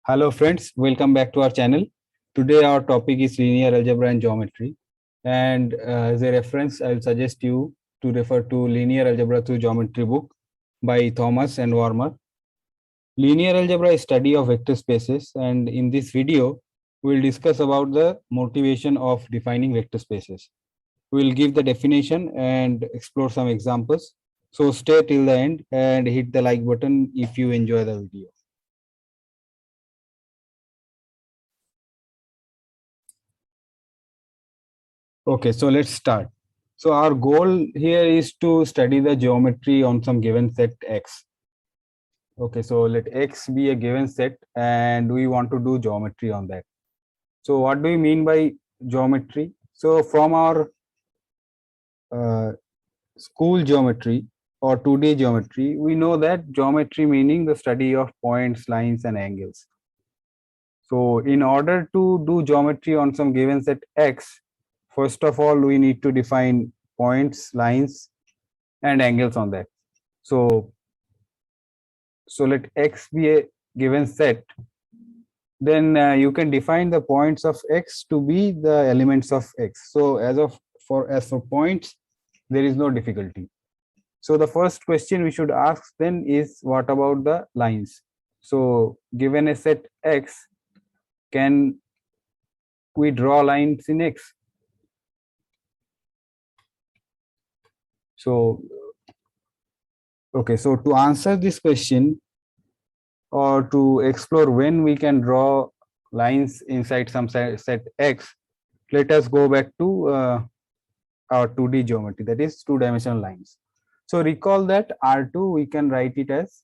Hello friends, welcome back to our channel. Today our topic is linear algebra and geometry. And as a reference, I will suggest you to refer to Linear Algebra through Geometry book by Thomas and Warmer. Linear algebra is study of vector spaces, and in this video, we will discuss about the motivation of defining vector spaces. We will give the definition and explore some examples. So stay till the end and hit the like button if you enjoy the video. Okay, so let's start. So our goal here is to study the geometry on some given set X. Okay, so let X be a given set and we want to do geometry on that. So what do you mean by geometry? So from our uh, school geometry or 2D geometry, we know that geometry meaning the study of points, lines and angles. So in order to do geometry on some given set X, first of all, we need to define points, lines and angles on that. So let X be a given set. Then you can define the points of X to be the elements of X. So as for points, there is no difficulty. So the first question we should ask then is what about the lines? So given a set X, can we draw lines in X? So okay, so to answer this question or to explore when we can draw lines inside some set X, let us go back to our 2D geometry, that is two-dimensional lines. So recall that R2 we can write it as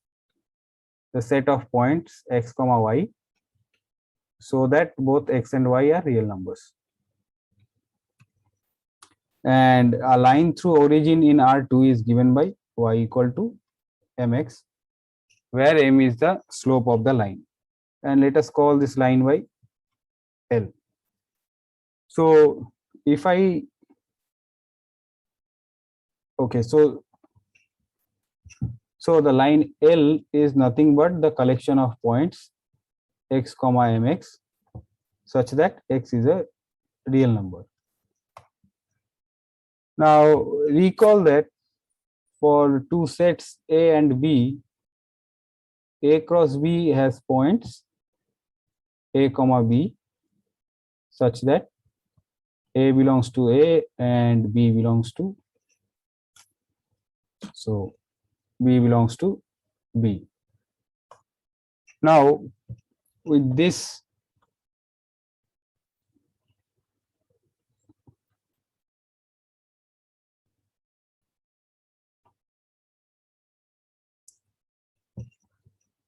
the set of points x comma y, so that both x and y are real numbers. And a line through origin in R2 is given by y equal to mx, where m is the slope of the line. And let us call this line y L. So if I okay, so the line L is nothing but the collection of points x comma mx such that x is a real number. Now recall that for two sets A and B, A cross B has points A comma B such that A belongs to A and B belongs to, so B belongs to B. Now with this,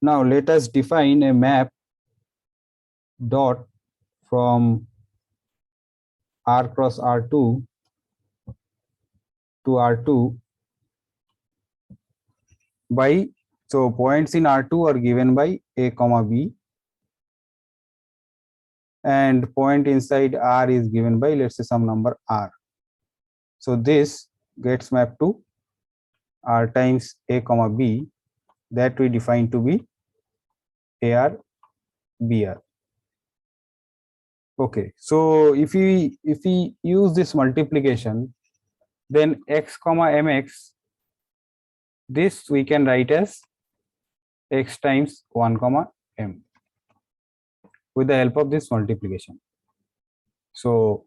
now let us define a map dot from R cross R2 to R2 by, so points in R2 are given by A comma B and point inside R is given by, let's say, some number R. So this gets mapped to R times A comma B, that we define to be AR BR. Okay, so if we use this multiplication, then x comma mx, this we can write as x times 1 comma m with the help of this multiplication. So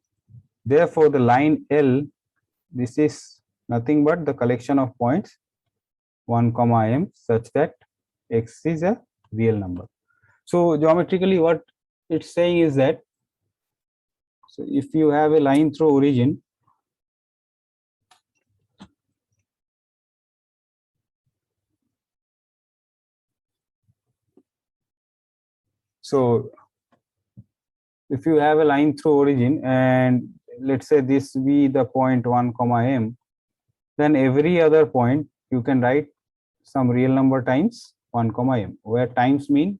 therefore the line L, this is nothing but the collection of points 1 comma m such that x is a real number. So geometrically what it's saying is that, so if you have a line through origin, so if you have a line through origin and let's say this be the point 1 comma m, then every other point you can write some real number times 1 comma m, where times mean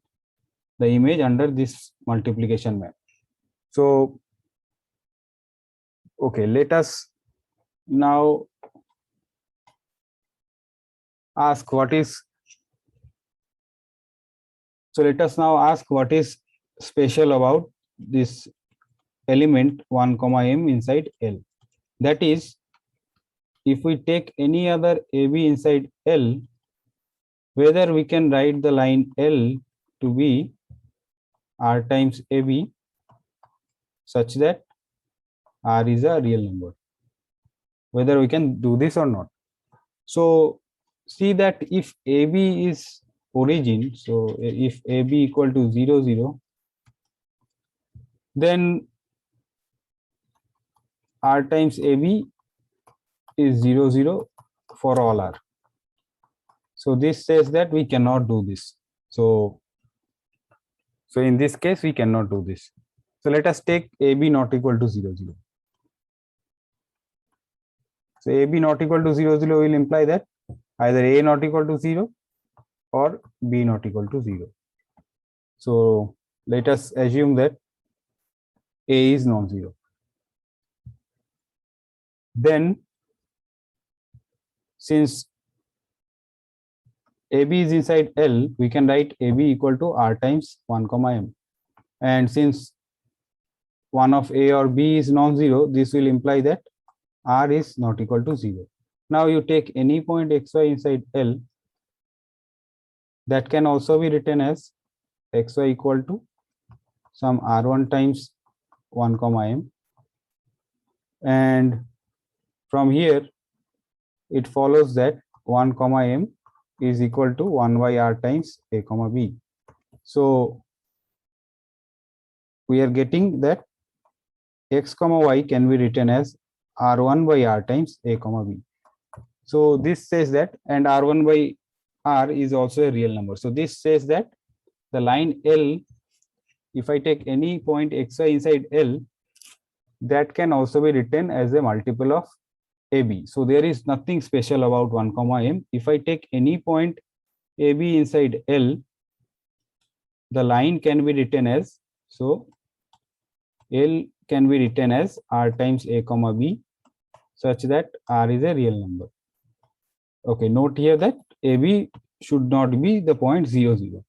the image under this multiplication map. So okay, let us now ask what is So let us now ask what is special about this element 1 comma m inside L. That is, if we take any other AB inside L, whether we can write the line L to be R times AB such that R is a real number, whether we can do this or not. So see that if AB is origin, so if AB equal to 0, 0, then R times AB is 0, 0 for all R. So this says that we cannot do this. So in this case, we cannot do this. So let us take AB not equal to 0, 0. So AB not equal to 0, 0 will imply that either A not equal to 0 or B not equal to 0. So let us assume that A is non-zero. Then since AB is inside L, we can write AB equal to R times 1 comma m. And since one of A or B is non-zero, this will imply that R is not equal to 0. Now you take any point xy inside L, that can also be written as xy equal to some R1 times 1 comma m. And from here, it follows that 1 comma m is equal to 1 by R times A comma B. So we are getting that x comma y can be written as R1 by R times A comma B. So this says that, and R1 by R is also a real number. So this says that the line L, if I take any point xy inside L, that can also be written as a multiple of AB. So there is nothing special about 1 comma m. If I take any point AB inside L, the line can be written as, so L can be written as R times A comma B such that R is a real number. Okay, note here that AB should not be the point 0, 0.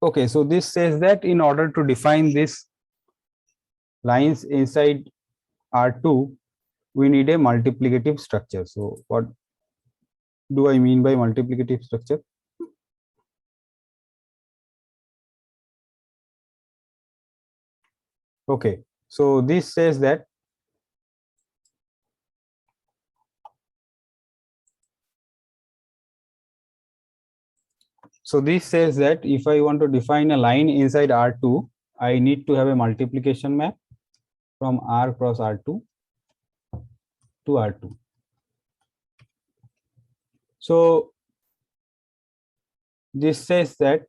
Okay, so this says that in order to define this lines inside R2, we need a multiplicative structure. So what do I mean by multiplicative structure? Okay, so this says that if I want to define a line inside R2, I need to have a multiplication map from R cross R2 to R2. So this says that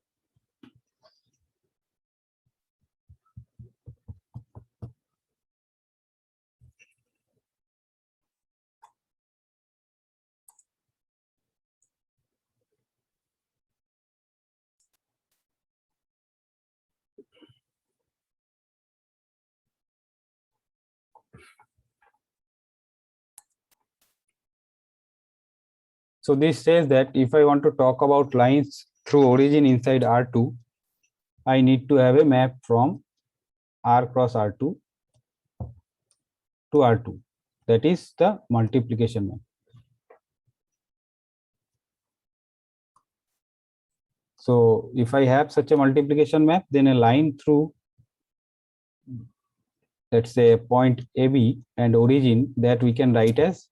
if I want to talk about lines through origin inside R2, I need to have a map from R cross R2 to R2. That is the multiplication map. So if I have such a multiplication map, then a line through, let's say, a point AB and origin, that we can write as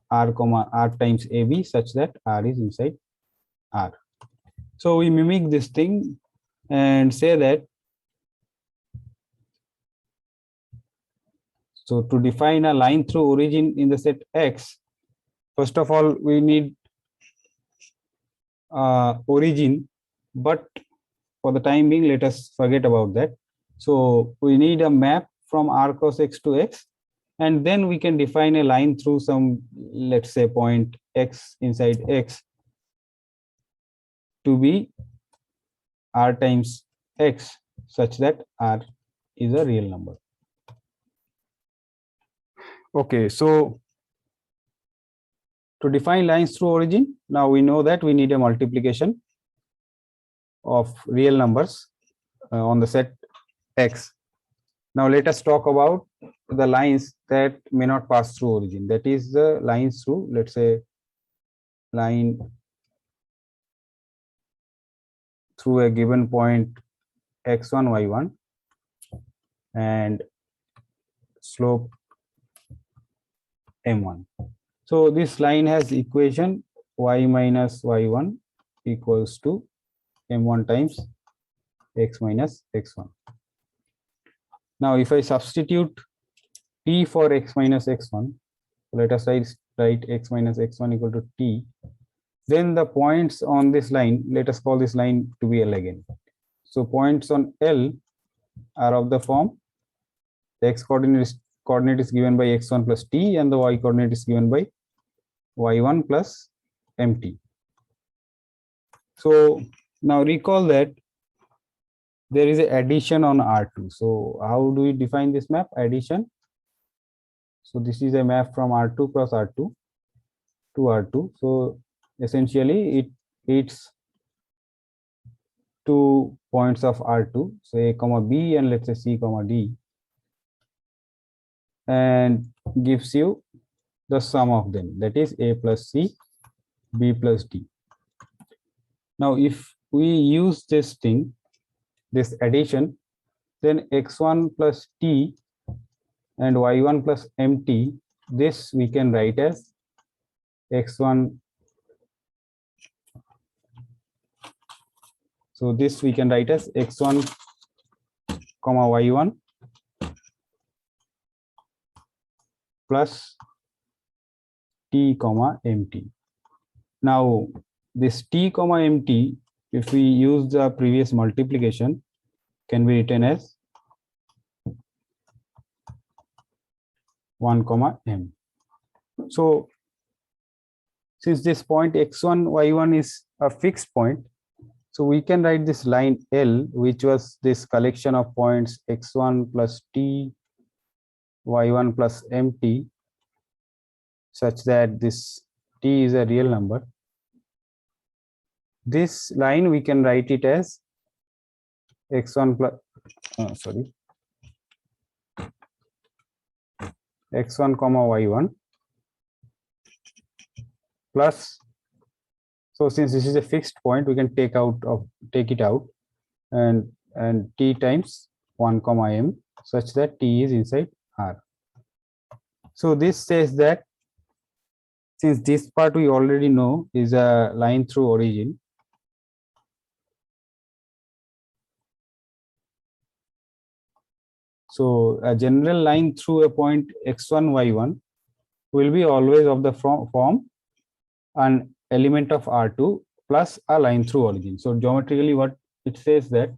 R comma R times AB such that R is inside R. So we mimic this thing and say that, so to define a line through origin in the set X, first of all, we need origin, but for the time being, let us forget about that. So we need a map from R cross X to X, and then we can define a line through some, let's say, point X inside X to be R times X such that R is a real number. Okay, so To define lines through origin, now we know that we need a multiplication of real numbers on the set X. Now let us talk about the lines that may not pass through origin. That is the lines through, let's say, line through a given point x1, y1 and slope m1. So this line has equation y minus y1 equals to m1 times x minus x1. Now if I substitute t for x minus x1, let us write x minus x1 equal to t. Then the points on this line, let us call this line to be L again. So points on L are of the form the x coordinate is given by x1 plus t and the y coordinate is given by y1 plus mt. So now recall that there is an addition on R2. So how do we define this map? Addition. So this is a map from R2 cross R2 to R2. So essentially it hits 2 points of R2, so A comma B and let's say C comma D, and gives you the sum of them, that is A plus C, B plus D. Now if we use this thing, this addition, then x1 plus t and y1 plus mt, this we can write as x1. So this we can write as x1 comma y1 plus t comma mt. Now this t comma mt, if we use the previous multiplication, can be written as 1 comma m. So since this point x1 y1 is a fixed point, so we can write this line L, which was this collection of points x1 plus t, y1 plus mt, such that this t is a real number. This line we can write it as x1 plus x1 comma y1 plus, so since this is a fixed point, we can take it out and t times 1 comma m, such that t is inside R. So this says that since this part we already know is a line through origin, so a general line through a point x1 y1 will be always of the form an element of R2 plus a line through origin. So geometrically what it says that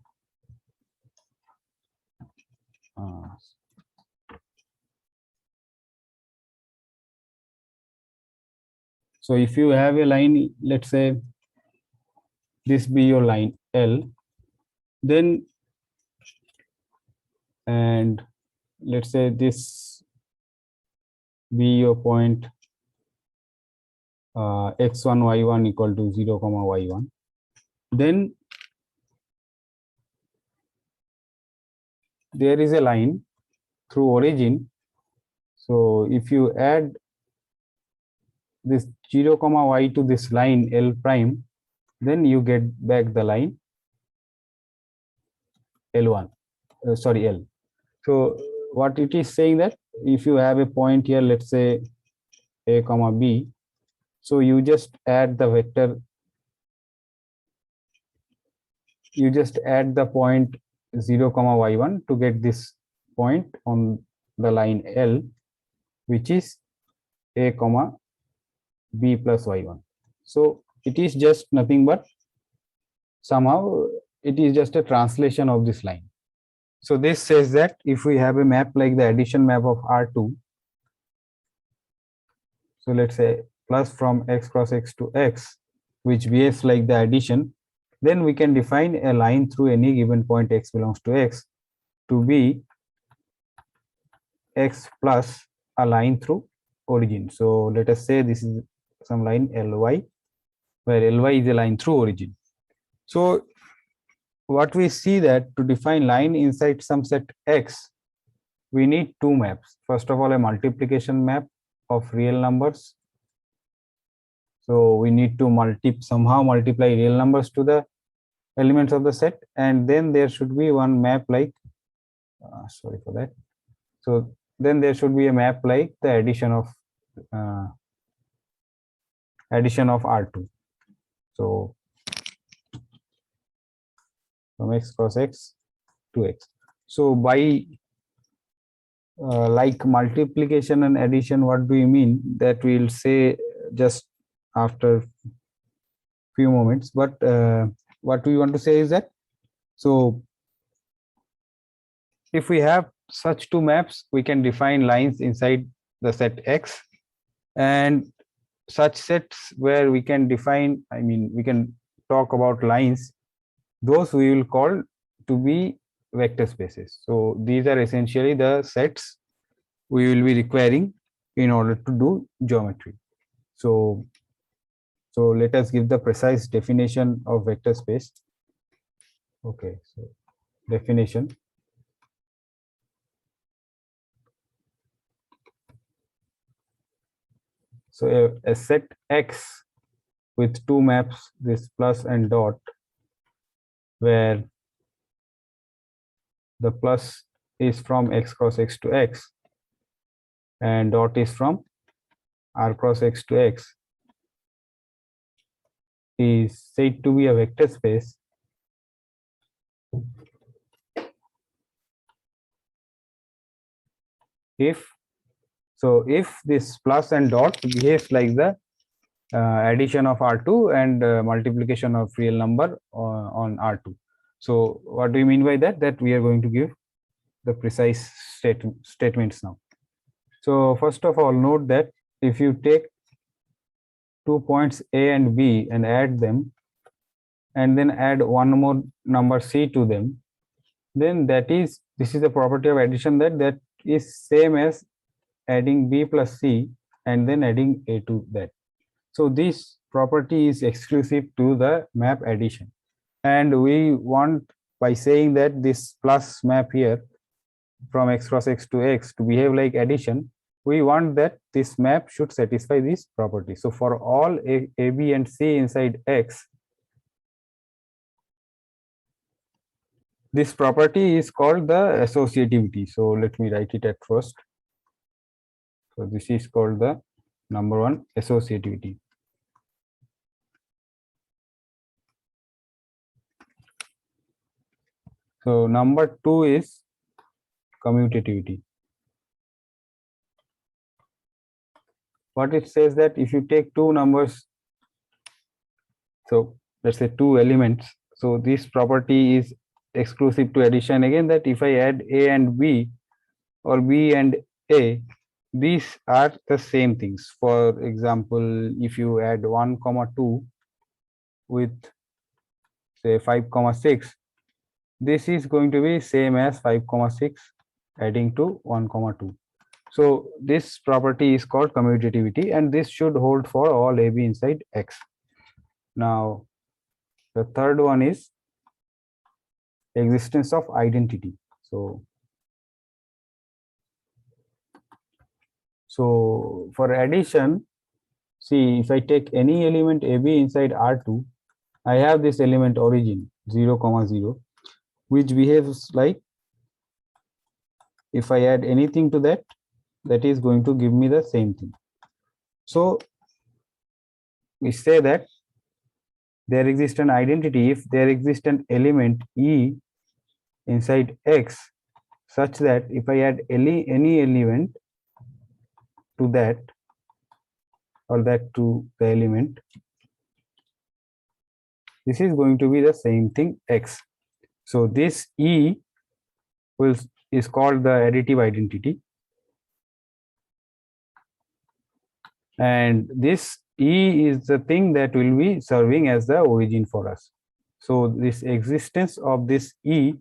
so if you have a line, let's say this be your line L, then and let's say this be your point x1 y1 equal to 0 comma y1, then there is a line through origin. So if you add this 0 comma y to this line L prime, then you get back the line L1, L. So what it is saying that if you have a point here, let's say A comma B, so you just add the vector, you just add the point 0 comma y1 to get this point on the line L, which is A comma B plus y1. So it is just nothing but somehow it is just a translation of this line. So this says that if we have a map like the addition map of R2, so let's say plus from x cross x to x, which behaves like the addition, then we can define a line through any given point x belongs to x to be x plus a line through origin. So let us say this is some line Ly, where Ly is a line through origin. So what we see that to define line inside some set X, we need two maps. First of all, a multiplication map of real numbers. So we need to somehow multiply real numbers to the elements of the set, and then there should be one map like sorry for that. So then there should be a map like the addition of R2. So from X cross X to X. So by like multiplication and addition, what do you mean? That we'll say just after few moments. But what we want to say is that, so if we have such two maps, we can define lines inside the set X, and such sets where we can define, I mean, we can talk about lines, those we will call to be vector spaces. So these are essentially the sets we will be requiring in order to do geometry. So let us give the precise definition of vector space. Okay, so definition. So a set X with two maps, this plus and dot, where the plus is from X cross X to X and dot is from R cross X to X, is said to be a vector space if this plus and dot behaves like the addition of R2 and multiplication of real number on R2. So what do you mean by that? That we are going to give the precise statements now. So first of all, note that if you take 2 points A and B and add them, and then add one more number C to them, then this is the property of addition that is same as adding B plus C and then adding A to that. So this property is exclusive to the map addition, and we want, by saying that this plus map here from X cross X to X to behave like addition, we want that this map should satisfy this property. So for all A, B and C inside X, this property is called the associativity. So let me write it at first. So this is called the number one, associativity. So number two is commutativity. What it says that if you take two numbers, so let's say two elements, so this property is exclusive to addition again, that if I add A and B or B and A, these are the same things. For example, if you add 1, 2 with say 5, 6, this is going to be same as 5, 6 adding to 1, 2. So this property is called commutativity, and this should hold for all AB inside X. Now the third one is existence of identity. So for addition, see, if I take any element AB inside R2, I have this element origin 0, 0, which behaves like, if I add anything to that, that is going to give me the same thing. So we say that there exists an identity if there exists an element E inside X such that if I add any element to that or that to the element, this is going to be the same thing X. So this E is called the additive identity, and this E is the thing that will be serving as the origin for us. So this existence of this E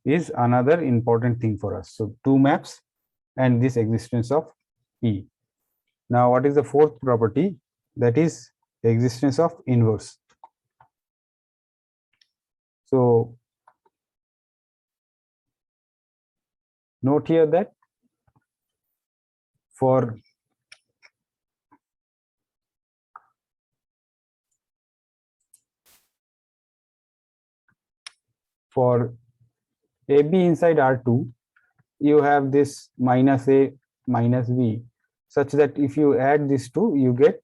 is another important thing for us. So two maps and this existence of E. Now what is the fourth property? that is existence of inverse. So note here that for AB inside R2, you have this minus A minus B, such that if you add these two, you get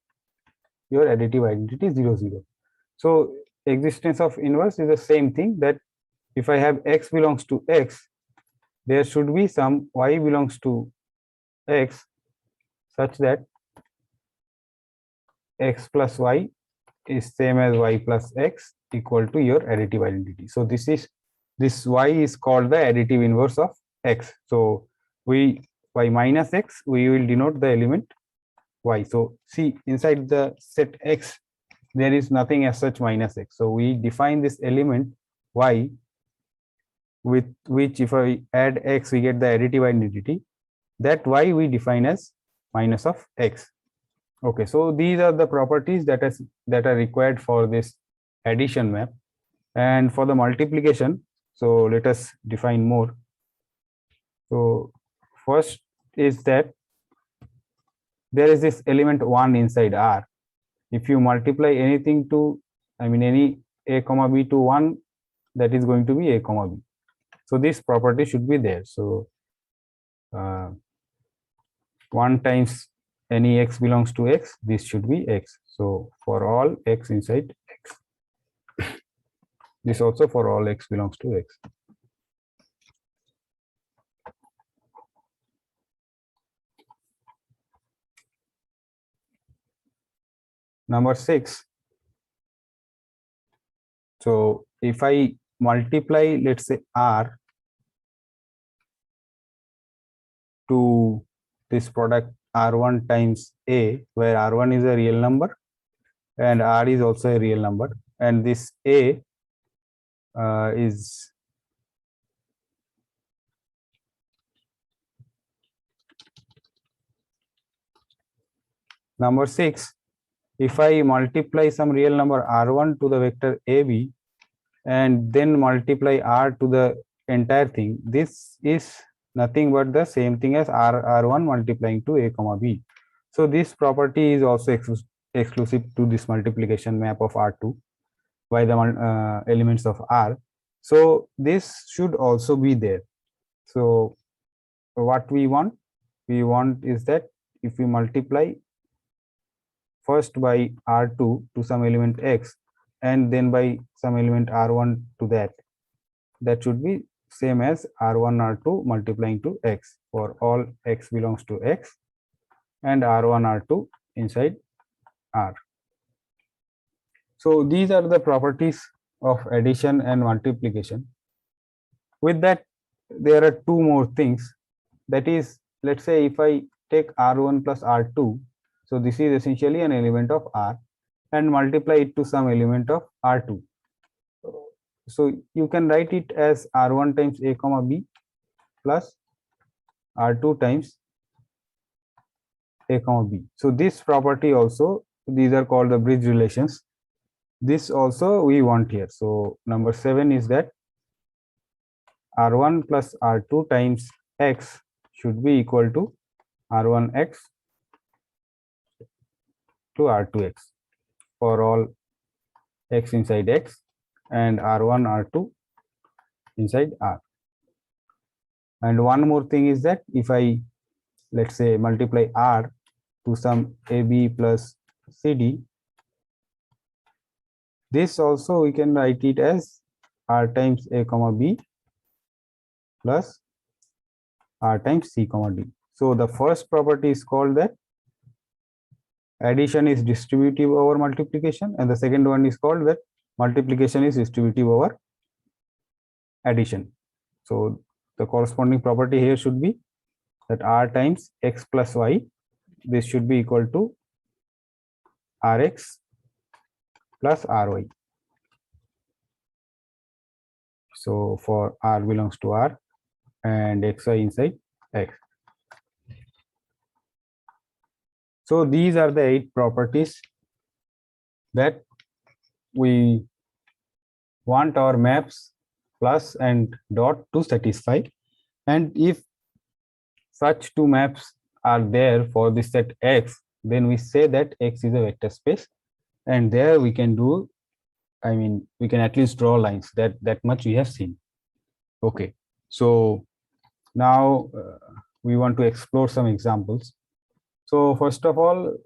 your additive identity 0, 0. So existence of inverse is the same thing, that if I have x belongs to x, there should be some y belongs to x, such that x plus y is same as y plus x equal to your additive identity. So this y is called the additive inverse of x. So we by minus x we will denote the element y. So see, inside the set x there is nothing as such minus x. So we define this element y, with which if I add x we get the additive identity. That y we define as minus of x. Okay, so these are the properties that are required for this addition map. And for the multiplication, so let us define more. So first is that there is this element 1 inside R. If you multiply anything to, I mean any a comma b to 1, that is going to be a comma b. So this property should be there. So 1 times any x belongs to x, this should be x. So for all x inside x, this also for all x belongs to x. Number 6. So if I multiply, let's say R to this product R1 times A, where R1 is a real number and R is also a real number, and this A is number 6. If I multiply some real number R1 to the vector AB and then multiply R to the entire thing, this is nothing but the same thing as R1 multiplying to A comma B. So this property is also exclusive to this multiplication map of R2 by the elements of R. So this should also be there. So what we want is that if we multiply first by R2 to some element x and then by some element R1 to that should be same as R1 R2 multiplying to x for all x belongs to x and R1 R2 inside R. So these are the properties of addition and multiplication. With that, there are two more things. That is, let's say if I take R1 plus R2, so this is essentially an element of R, and multiply it to some element of R2. So you can write it as R1 times A comma B plus R2 times A comma B. So this property also, these are called the bridge relations. This also we want here. So number 7 is that R1 plus R2 times X should be equal to R1X to R2X for all X inside X and R1 R2 inside R. And one more thing is that if I, let's say, multiply R to some AB plus CD, this also we can write it as R times A comma B plus R times C comma D. So the first property is called that addition is distributive over multiplication, and the second one is called that multiplication is distributive over addition. So the corresponding property here should be that R times X plus Y, this should be equal to Rx plus Ry. So for R belongs to R and Xy inside X. So these are the 8 properties that we want our maps plus and dot to satisfy, and if such two maps are there for the set X, then we say that X is a vector space, and there we can do, I mean, we can at least draw lines. That much we have seen. Okay, so now we want to explore some examples. So first of all,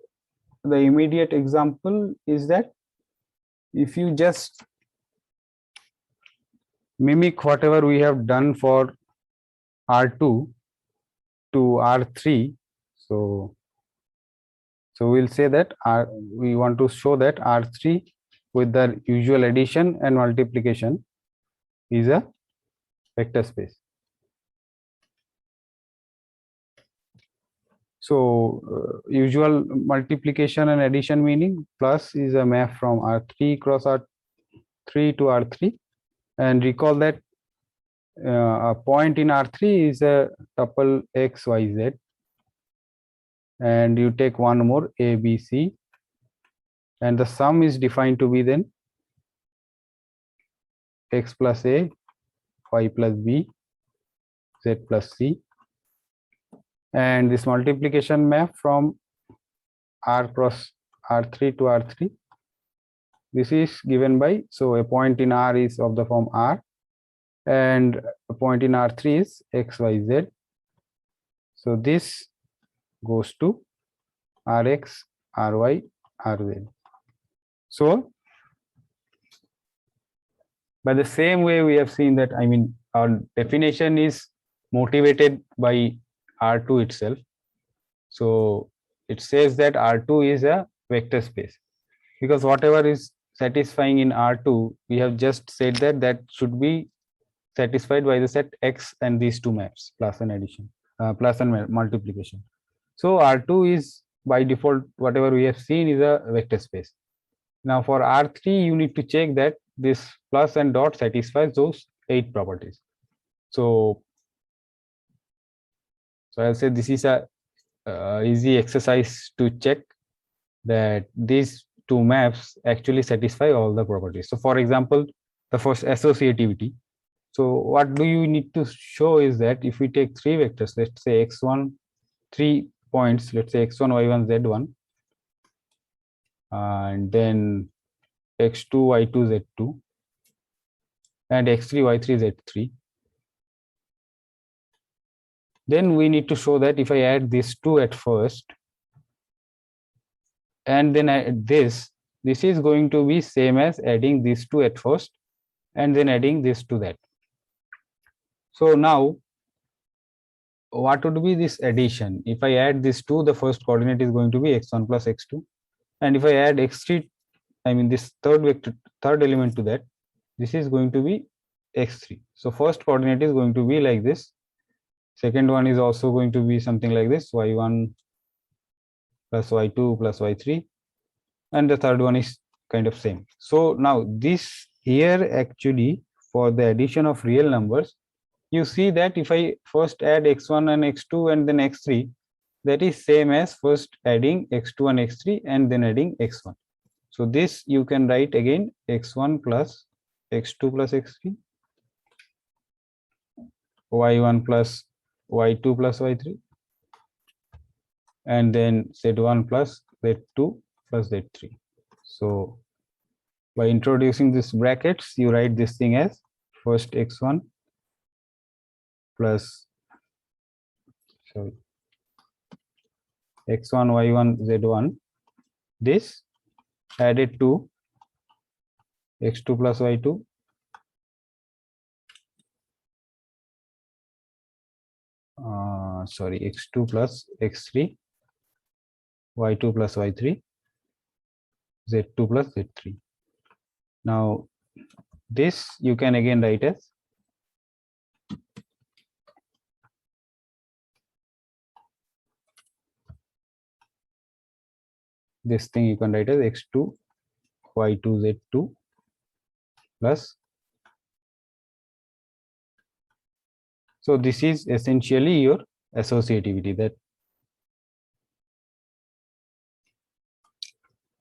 the immediate example is that if you just mimic whatever we have done for R2 to R3, so we'll say that we want to show that R3 with the usual addition and multiplication is a vector space. So usual multiplication and addition meaning plus is a map from R3 cross R3 to R3, and recall that a point in R3 is a tuple X, Y, Z, and you take one more A, B, C, and the sum is defined to be then X plus A, Y plus B, Z plus C, and this multiplication map from R cross R3 to R3, this is given by, so a point in R is of the form R, and a point in R3 is X, Y, Z. So this goes to Rx, Ry, Rz. So by the same way we have seen that, I mean, our definition is motivated by R2 itself. So it says that R2 is a vector space, because whatever is satisfying in R2, we have just said that that should be satisfied by the set X and these two maps plus and addition, plus and multiplication. So R2 is by default, whatever we have seen is a vector space. Now for R3, you need to check that this plus and dot satisfies those 8 properties. So I'll say this is a easy exercise to check that these two maps actually satisfy all the properties. So for example, the first associativity. So what do you need to show is that if we take 3 vectors, let's say x1, 3 points, let's say x1, y1, z1, and then x2, y2, z2, and x3, y3, z3. Then we need to show that if I add these two at first, and then add this is going to be same as adding these two at first, and then adding this to that. So now, what would be this addition? If I add this 2, the first coordinate is going to be x1 plus x2, and if I add x3, I mean this third vector, third element to that, this is going to be x3. So first coordinate is going to be like this. Second one is also going to be something like this, y1 plus y2 plus y3, and the third one is kind of same. So now this here actually for the addition of real numbers, you see that if I first add x1 and x2 and then x3, that is same as first adding x2 and x3 and then adding x1. So this you can write again x1 plus x2 plus x3, y1 plus y2 plus y3, and then z1 plus z2 plus z3. So by introducing this brackets, you write this thing as first x1 plus, sorry, x1, y1, z1, this added to x2 plus y2, sorry, x2 plus x3, y2 plus y3, z2 plus z3. Now this you can again write as this thing, you can write as x2, y2, z2 plus. So this is essentially your associativity,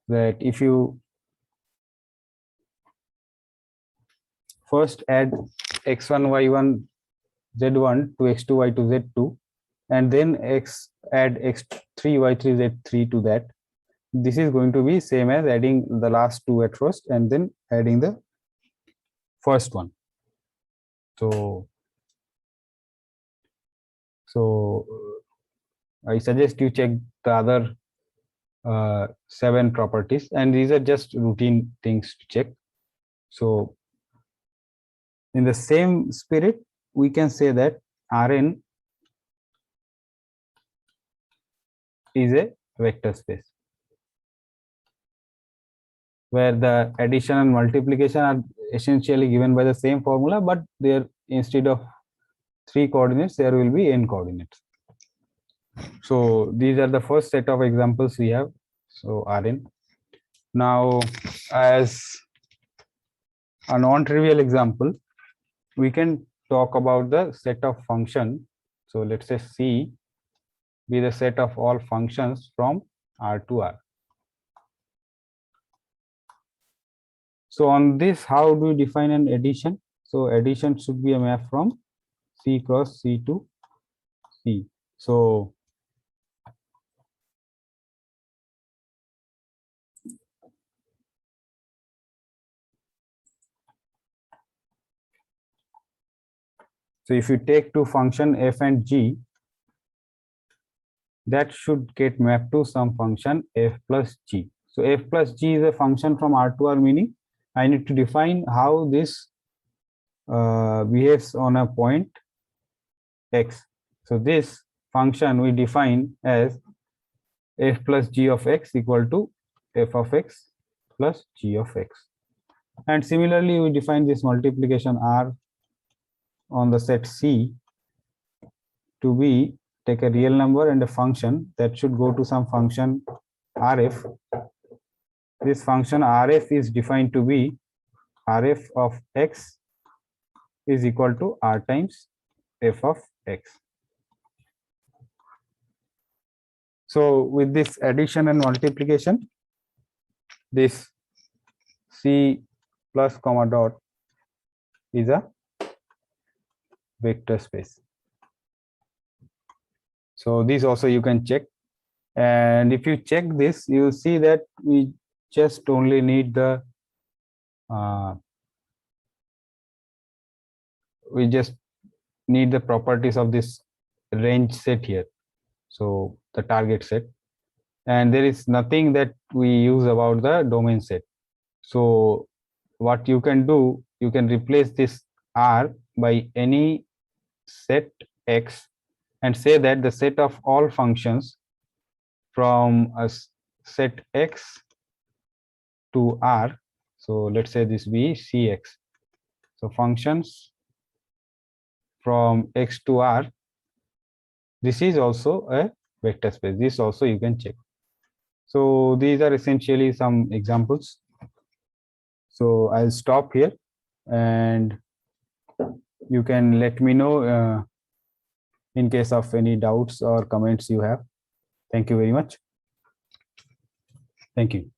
that if you first add x1, y1, z1 to x2, y2, z2, and then add x3, y3, z3 to that. This is going to be same as adding the last two at first and then adding the first one. So I suggest you check the other 7 properties, and these are just routine things to check. So in the same spirit, we can say that Rn is a vector space where the addition and multiplication are essentially given by the same formula, but there, instead of 3 coordinates, there will be n coordinates. So these are the first set of examples we have. So Rn. Now, as a non-trivial example, we can talk about the set of function. So let's say C be the set of all functions from R to R. So on this, how do we define an addition? So addition should be a map from C cross C to C. So if you take two function f and g, that should get mapped to some function f plus g. So f plus g is a function from R to R, meaning I need to define how this behaves on a point x. So this function we define as f plus g of x equal to f of x plus g of x. And similarly, we define this multiplication R on the set C to be, take a real number and a function that should go to some function Rf. This function Rf is defined to be Rf of x is equal to R times f of x. So with this addition and multiplication, this C plus comma dot is a vector space. So this also you can check, and if you check this, you will see that we just only need the properties of this range set here, so the target set, and there is nothing that we use about the domain set. So what you can do, you can replace this R by any set X and say that the set of all functions from a set X to R, so let's say this be Cx. So functions from X to R, this is also a vector space. This also you can check. So these are essentially some examples. So I'll stop here and you can let me know in case of any doubts or comments you have. Thank you very much. Thank you.